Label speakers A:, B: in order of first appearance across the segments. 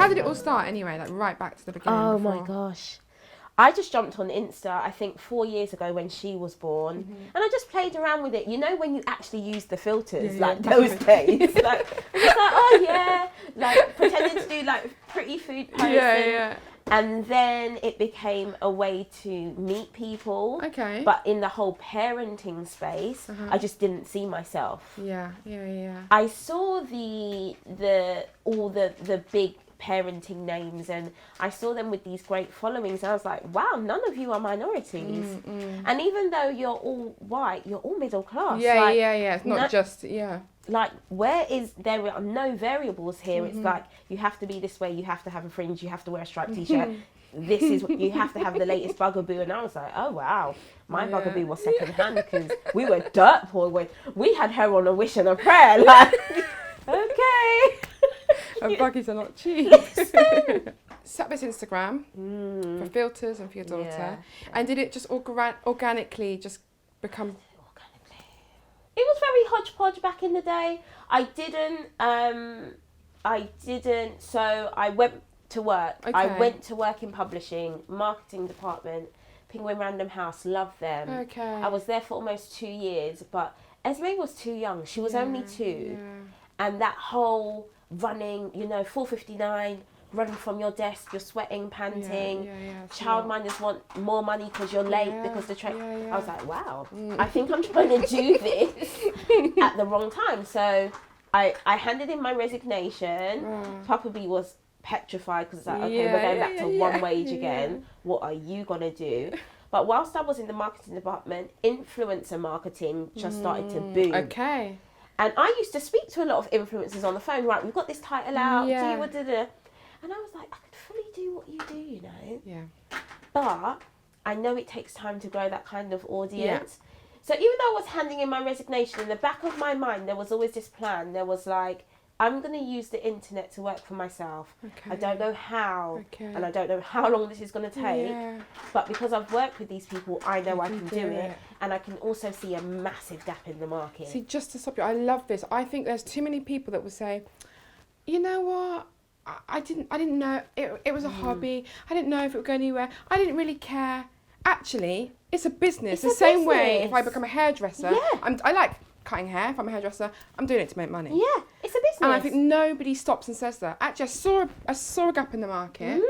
A: How did it all start anyway? Like right back to the beginning.
B: Oh
A: before.
B: my gosh. I just jumped on Insta, I think 4 years ago when she was born. And I just played around with it. You know when you actually use the filters, like those days. Like, it's like, oh yeah. Like pretending to do like pretty food posts. And then it became a way to meet people.
A: Okay.
B: But in the whole parenting space, I just didn't see myself.
A: Yeah.
B: I saw all the big parenting names, and I saw them with these great followings, and I was like, wow, none of you are minorities. And even though you're all white, you're all middle class.
A: It's not just
B: like, where is there are no variables here. It's like, you have to be this way, you have to have a fringe, you have to wear a striped t-shirt, this is what you have to have, the latest bugaboo. And I was like, oh wow, my bugaboo was second hand, because we were dirt poor when we had her on a wish and a prayer, like okay.
A: And buggies are not cheap. Set this Instagram for filters and for your daughter. And did it just organically just become...
B: It was very hodgepodge back in the day. I didn't, so I went to work.
A: Okay.
B: I went to work in publishing, marketing department, Penguin Random House, loved them.
A: Okay.
B: I was there for almost 2 years, but Esme was too young. She was only 2. And that whole running, 4:59, running from your desk, you're sweating, panting. Childminders want more money because you're late because the train. I was like, wow, I think I'm trying to do this at the wrong time. So I handed in my resignation. Papa B was petrified, because it's like, okay, we're going back to one wage again. What are you gonna do? But whilst I was in the marketing department, influencer marketing just started to boom.
A: Okay.
B: And I used to speak to a lot of influencers on the phone. Right, we've got this title out.
A: Yeah.
B: And I was like, I could fully do what you do,
A: Yeah.
B: But I know it takes time to grow that kind of audience. So even though I was handing in my resignation, in the back of my mind, there was always this plan. There was like, I'm going to use the internet to work for myself.
A: Okay.
B: I don't know how, and I don't know how long this is going to take. But because I've worked with these people, I know I can do it. And I can also see a massive gap in the market.
A: See, just to stop you, I love this. I think there's too many people that will say, you know what? I didn't know. It was a hobby. I didn't know if it would go anywhere. I didn't really care. Actually, it's a business.
B: It's
A: the
B: a
A: same way
B: business.
A: if I become a hairdresser, I like cutting hair. If I'm a hairdresser, I'm doing it to make money.
B: Yeah, it's a business.
A: And I think nobody stops and says that. Actually, I saw a gap in the market.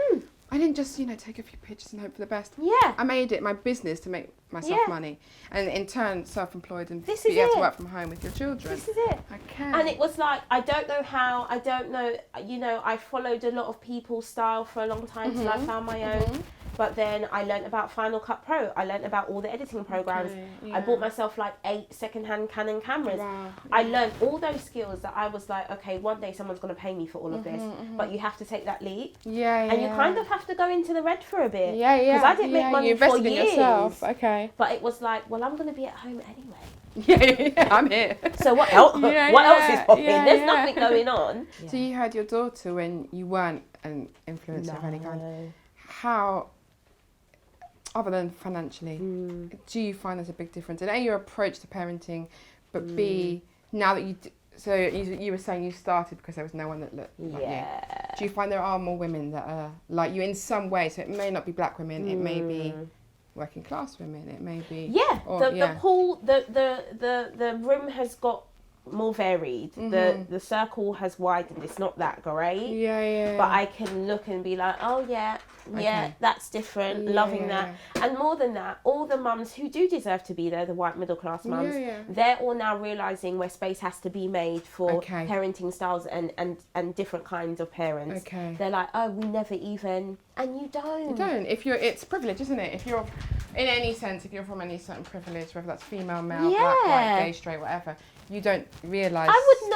A: I didn't just, take a few pictures and hope for the best.
B: Yeah.
A: I made it my business to make myself money. And in turn, self-employed and
B: This
A: be
B: is
A: able
B: it.
A: to work from home with your children.
B: This is it.
A: Okay.
B: And it was like, I don't know how, I don't know, I followed a lot of people's style for a long time till I found my own. But then I learnt about Final Cut Pro. I learnt about all the editing programs. I bought myself like 8 secondhand Canon cameras.
A: Wow.
B: I learnt all those skills that I was like, okay, one day someone's going to pay me for all of this. But you have to take that leap. And you kind of have to go into the red for a bit. Because I didn't make money
A: you
B: for
A: invested
B: years.
A: in yourself. Okay.
B: But it was like, well, I'm going to be at home anyway.
A: I'm here.
B: So what else? What else is popping? There's nothing going on.
A: So you had your daughter when you weren't an influencer of any kind. How, other than financially, do you find there's a big difference in A, your approach to parenting, but B, now that you were saying you started because there was no one that looked like you. Do you find there are more women that are like you in some way? So it may not be black women, it may be working class women, it may be
B: the pool, the room has got more varied. The circle has widened. It's not that great. But I can look and be like, oh that's different. Loving that. And more than that, all the mums who do deserve to be there, the white middle class mums, they're all now realising where space has to be made for parenting styles and different kinds of parents. They're like, oh, we never even, and you don't.
A: You don't. It's privilege, isn't it? If you're in any sense, if you're from any certain privilege, whether that's female, male, black, white, gay, straight, whatever, you don't realise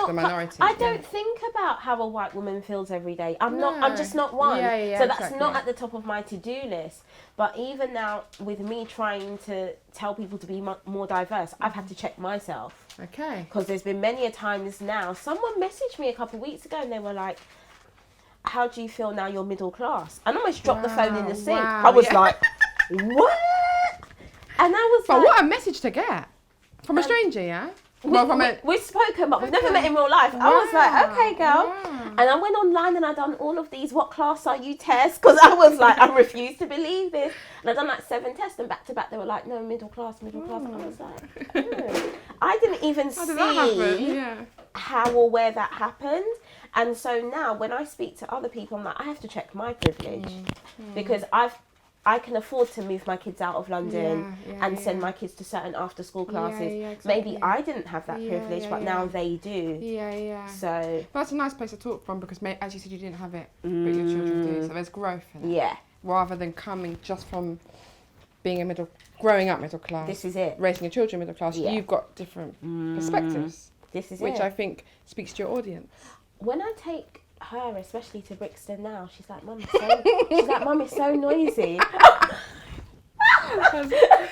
A: the minority.
B: I don't think about how a white woman feels every day. I'm just not one. So that's not at the top of my to-do list. But even now, with me trying to tell people to be more diverse, I've had to check myself. Because there's been many a times now, someone messaged me a couple of weeks ago and they were like, how do you feel now you're middle class? And I almost dropped the phone in the sink. I was like, what? And I was
A: but what a message to get. From a stranger,
B: we've spoken, but we've never met in real life. I was like, okay, girl. And I went online and I done all of these "what class are you" tests, because I was like, I refuse to believe this. And I done like 7 tests, and back to back they were like, no, middle class. And I was like, oh. I didn't even see how or where that happened. And so now when I speak to other people, I'm like, I have to check my privilege because I can afford to move my kids out of London and send my kids to certain after school classes. Exactly. Maybe I didn't have that privilege, but now they do. So
A: that's a nice place to talk from, because as you said, you didn't have it, but your children do. So there's growth in it.
B: Yeah.
A: Rather than coming just from being growing up middle class.
B: This is it.
A: Raising your children middle class. You've got different perspectives.
B: This is
A: which I think speaks to your audience.
B: When I take her, especially to Brixton now, she's like, Mum, it's so noisy.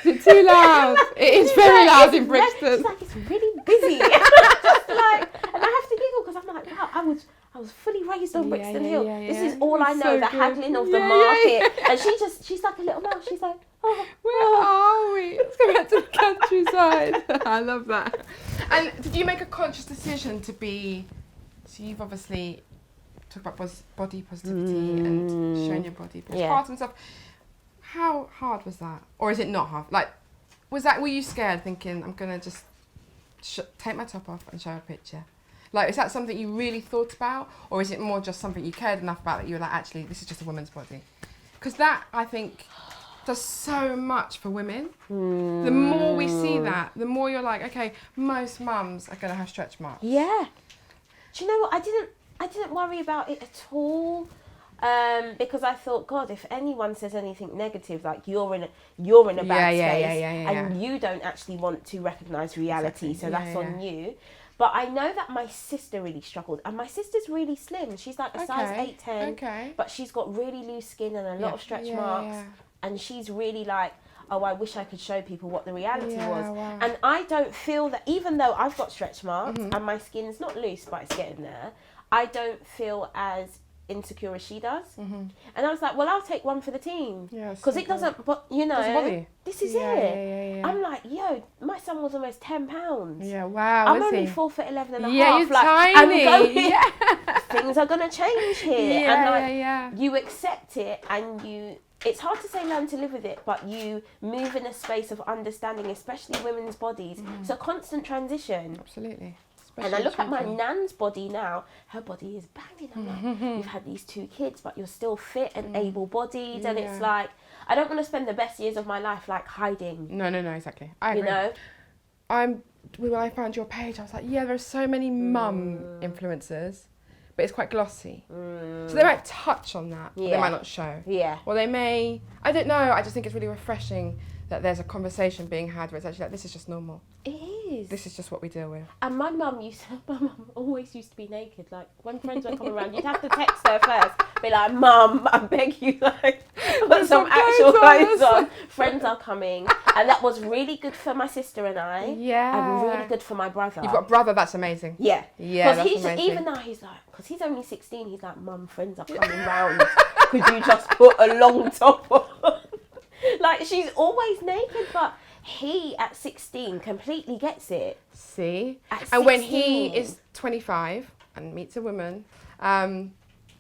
A: It's too loud. It is very loud in Brixton.
B: She's like, it's really busy. Just like, and I have to giggle because I'm like, wow, I was fully raised on Brixton Hill. This is all I know, the haggling of the market. And she's like a little mouse. She's like, oh,
A: where are we? Let's go back to the countryside. I love that. And did you make a conscious decision to be? So you've obviously talked about body positivity and showing your body parts and stuff. How hard was that? Or is it not hard? Like, were you scared thinking, I'm going to just take my top off and show a picture? Like, is that something you really thought about? Or is it more just something you cared enough about that you were like, actually, this is just a woman's body? Because that, I think, does so much for women. The more we see that, the more you're like, okay, most mums are going to have stretch marks.
B: Yeah. Do you know what? I didn't worry about it at all, because I thought, God, if anyone says anything negative, like you're in a bad space, and you don't actually want to recognise reality, so that's on you. But I know that my sister really struggled, and my sister's really slim. She's like a size 8'10", but she's got really loose skin and a lot of stretch marks, and she's really like, oh, I wish I could show people what the reality was. Wow. And I don't feel that, even though I've got stretch marks and my skin's not loose, but it's getting there, I don't feel as insecure as she does. And I was like, well, I'll take one for the team. Because it doesn't, but you know, this is it. I'm like, yo, my son was almost 10 pounds.
A: Yeah, wow.
B: I'm only 4'11" and a half.
A: Yeah, you're
B: like,
A: tiny.
B: I'm going, things are going to change here. And like, you accept it, and it's hard to say learn to live with it, but you move in a space of understanding, especially women's bodies. It's a constant transition.
A: Absolutely.
B: And I look at my nan's body now, her body is banging. I'm like, you've had these 2 kids, but you're still fit and able-bodied. And it's like, I don't want to spend the best years of my life like hiding.
A: No, exactly. I agree.
B: You know?
A: When I found your page, I was like, yeah, there's so many mum influencers, but it's quite glossy. So they might touch on that, but they might not show. Or they may, I don't know, I just think it's really refreshing that there's a conversation being had where it's actually like, this is just normal.
B: It is.
A: This is just what we deal with.
B: And my mum always used to be naked. Like, when friends would come around, you'd have to text her first. Be like, Mum, I beg you, like, put some actual clothes on. Friends are coming. And that was really good for my sister and I. And really good for my brother.
A: You've got a brother, that's amazing.
B: Yeah,
A: that's amazing.
B: Even now, he's like, because he's only 16, he's like, Mum, friends are coming round. Could you just put a long top on? Like, she's always naked, but he, at 16, completely gets it.
A: See? And when he is 25 and meets a woman,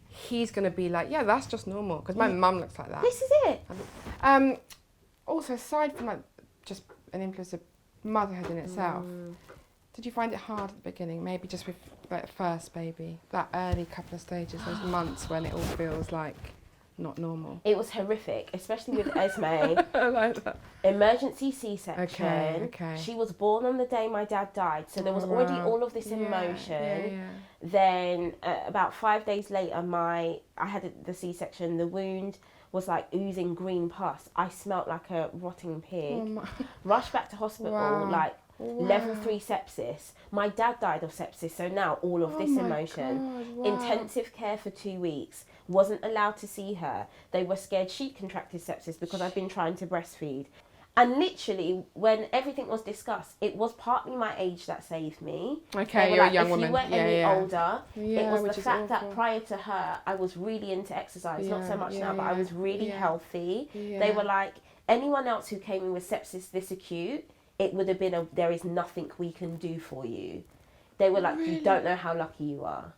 A: he's going to be like, yeah, that's just normal, because my mum looks like that.
B: This is it.
A: Also, aside from like just an influence of motherhood in itself, did you find it hard at the beginning? Maybe just with like first baby, that early couple of stages, those months when it all feels like not normal.
B: It was horrific, especially with Esme.
A: I like that.
B: Emergency C-section.
A: Okay.
B: She was born on the day my dad died, so there was already all of this emotion. Then about 5 days later, I had the C-section. The wound was like oozing green pus. I smelt like a rotting pig. Rushed back to hospital, level 3 sepsis. My dad died of sepsis, so now all of this emotion. God, intensive care for 2 weeks. Wasn't allowed to see her. They were scared she'd contracted sepsis because I'd been trying to breastfeed. And literally, when everything was discussed, it was partly my age that saved me.
A: Okay, you're like, a young woman.
B: If you were any older, it was the fact that prior to her, I was really into exercise. Not so much now, but I was really healthy. They were like, anyone else who came in with sepsis this acute it would have been there is nothing we can do for you. They were like, you don't know how lucky you are.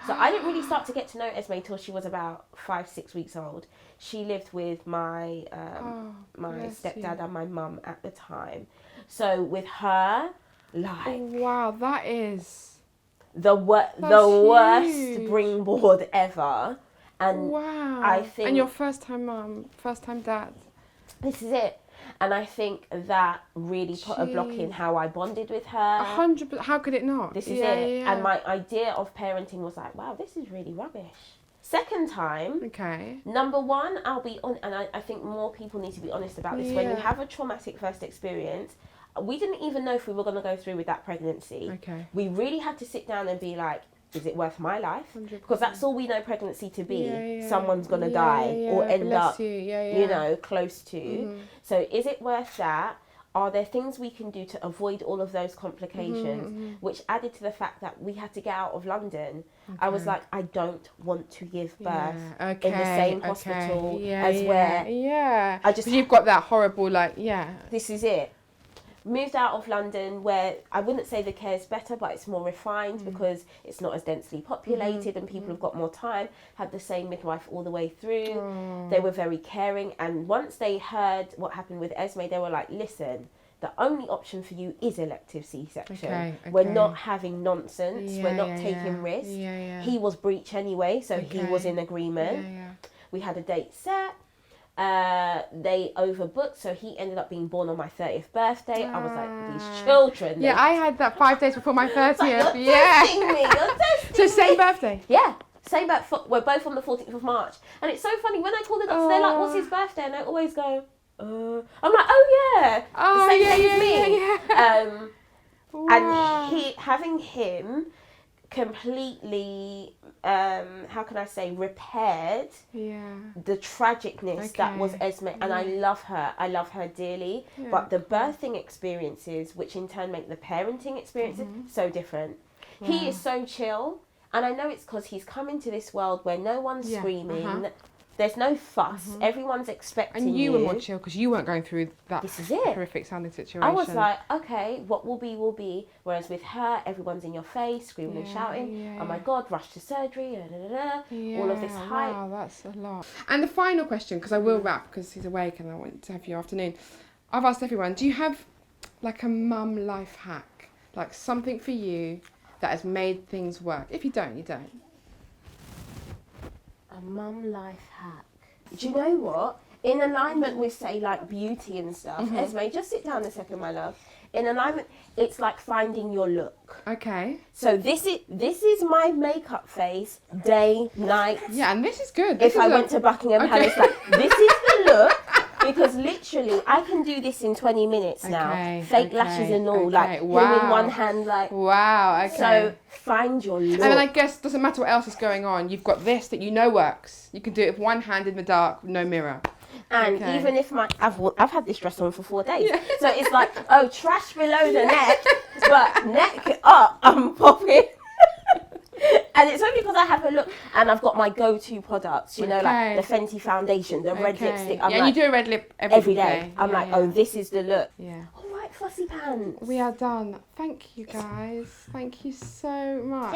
B: So I didn't really start to get to know Esme till she was about 5-6 weeks old. She lived with my stepdad and my mum at the time. So with her, like,
A: wow, that is
B: the worst springboard ever. And
A: wow.
B: I think,
A: and your first time mum, first time dad.
B: This is it. And I think that really put a block in how I bonded with her.
A: 100%. How could it not?
B: This is it. Yeah. And my idea of parenting was like, wow, this is really rubbish. Second time.
A: Okay.
B: Number one, I'll be on, and I think more people need to be honest about this. Yeah. When you have a traumatic first experience, we didn't even know if we were going to go through with that pregnancy.
A: Okay.
B: We really had to sit down and be like, is it worth my life?
A: 100%.
B: Because that's all we know pregnancy to be. Someone's going to die or end up, you know, close to. Mm-hmm. So is it worth that? Are there things we can do to avoid all of those complications? Which added to the fact that we had to get out of London. Okay. I was like, I don't want to give birth in the same hospital as where...
A: Yeah. I just... You've got that horrible, like,
B: This is it. Moved out of London where I wouldn't say the care is better, but it's more refined because it's not as densely populated and people have got more time. Had the same midwife all the way through. They were very caring, and once they heard what happened with Esme, they were like, listen, the only option for you is elective C-section. Okay. We're not having nonsense. We're not taking risks. He was breech anyway, so he was in agreement. We had a date set. They overbooked, so he ended up being born on my 30th birthday. I was like, these children.
A: Yeah, I had that 5 days before my 30th.
B: Like, you're testing me. You're testing
A: So same birthday?
B: Yeah, same birthday. We're both on the 14th of March. And it's so funny, when I call the doctor, they're like, what's his birthday? And I always go, I'm like, oh yeah, the same day as me. And having him completely, how can I say, repaired the tragicness that was Esme. And I love her dearly, but the birthing experiences, which in turn make the parenting experiences so different. He is so chill, and I know it's because he's come into this world where no one's screaming. There's no fuss. Everyone's expecting you.
A: And you were more chill because you weren't going through that horrific sounding situation.
B: I was like, okay, what will be, will be. Whereas with her, everyone's in your face, screaming and shouting. Oh my God, rush to surgery, all of this hype.
A: Wow, that's a lot. And the final question, because I will wrap because he's awake and I want to have your afternoon. I've asked everyone, do you have like a mum life hack? Like something for you that has made things work? If you don't, you don't.
B: A mum life hack. Do you know what? In alignment with, say, like beauty and stuff, Esme, just sit down a second, my love. In alignment, it's like finding your look.
A: Okay.
B: So this is my makeup face, day, night.
A: Yeah, and this is good.
B: If I went to Buckingham Palace, like, this is the look. Because literally, I can do this in 20 minutes now. Fake lashes and all, like him in one hand, like.
A: Wow. Okay.
B: So find your look.
A: And then I guess it doesn't matter what else is going on. You've got this that you know works. You can do it with one hand in the dark, no mirror.
B: And even if I've had this dress on for 4 days, so it's like, oh, trash below the neck, but neck up, I'm popping. And it's only because I have a look and I've got my go-to products, you know, like the Fenty foundation, the red lipstick. I'm
A: like, you do a red lip every day.
B: I'm like, oh, this is the look.
A: Yeah.
B: All right, fussy pants.
A: We are done. Thank you, guys. Thank you so much.